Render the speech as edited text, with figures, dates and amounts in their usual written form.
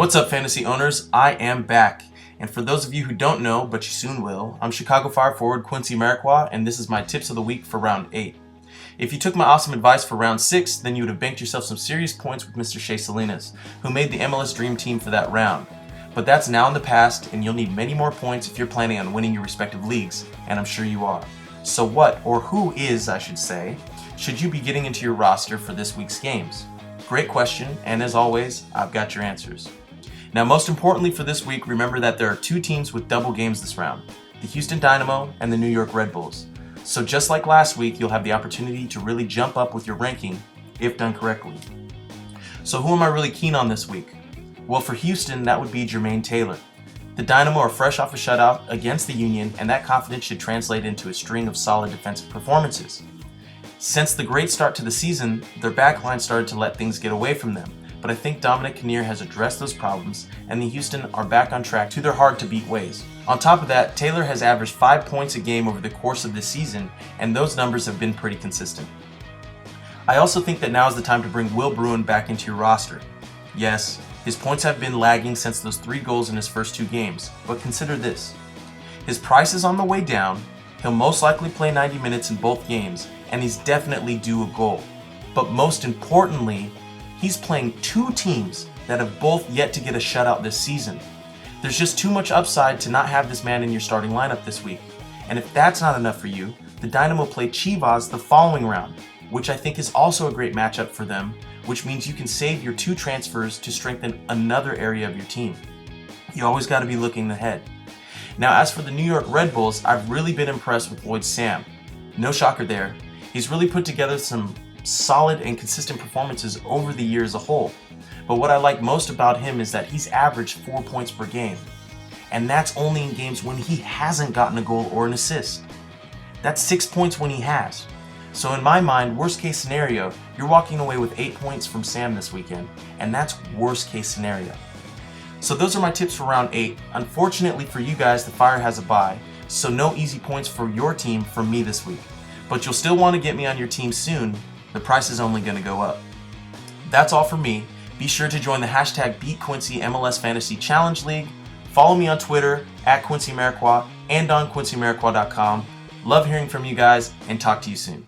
What's up, fantasy owners? I am back. And for those of you who don't know, but you soon will, I'm Chicago Fire forward Quincy Amarikwa, and this is my tips of the week for round 8. If you took my awesome advice for round 6, then you would have banked yourself some serious points with Mr. Shea Salinas, who made the MLS Dream Team for that round. But that's now in the past, and you'll need many more points if you're planning on winning your respective leagues, and I'm sure you are. So what, or who is, I should say, should you be getting into your roster for this week's games? Great question, and as always, I've got your answers. Now, most importantly for this week, remember that there are two teams with double games this round, the Houston Dynamo and the New York Red Bulls. So just like last week, you'll have the opportunity to really jump up with your ranking if done correctly. So who am I really keen on this week? Well, for Houston, that would be Jermaine Taylor. The Dynamo are fresh off a shutout against the Union, and that confidence should translate into a string of solid defensive performances. Since the great start to the season, their backline started to let things get away from them. But I think Dominic Kinnear has addressed those problems, and the Houston are back on track to their hard-to-beat ways. On top of that, Taylor has averaged 5 points a game over the course of this season, and those numbers have been pretty consistent. I also think that now is the time to bring Will Bruin back into your roster. Yes, his points have been lagging since those 3 goals in his first 2 games, but consider this. His price is on the way down, he'll most likely play 90 minutes in both games, and he's definitely due a goal. But most importantly, he's playing 2 teams that have both yet to get a shutout this season. There's just too much upside to not have this man in your starting lineup this week. And if that's not enough for you, the Dynamo play Chivas the following round, which I think is also a great matchup for them, which means you can save your 2 transfers to strengthen another area of your team. You always got to be looking ahead. Now, as for the New York Red Bulls, I've really been impressed with Lloyd Sam. No shocker there. He's really put together some solid and consistent performances over the year as a whole. But what I like most about him is that he's averaged 4 points per game. And that's only in games when he hasn't gotten a goal or an assist. That's 6 points when he has. So in my mind, worst case scenario, you're walking away with 8 points from Sam this weekend, and that's worst case scenario. So those are my tips for round 8. Unfortunately for you guys, the Fire has a bye, so no easy points for your team from me this week. But you'll still want to get me on your team soon. The price is only going to go up. That's all for me. Be sure to join the hashtag BeatQuincy MLS Fantasy Challenge League. Follow me on Twitter at Quincy Amarikwa and on QuincyAmarikwa.com. Love hearing from you guys, and talk to you soon.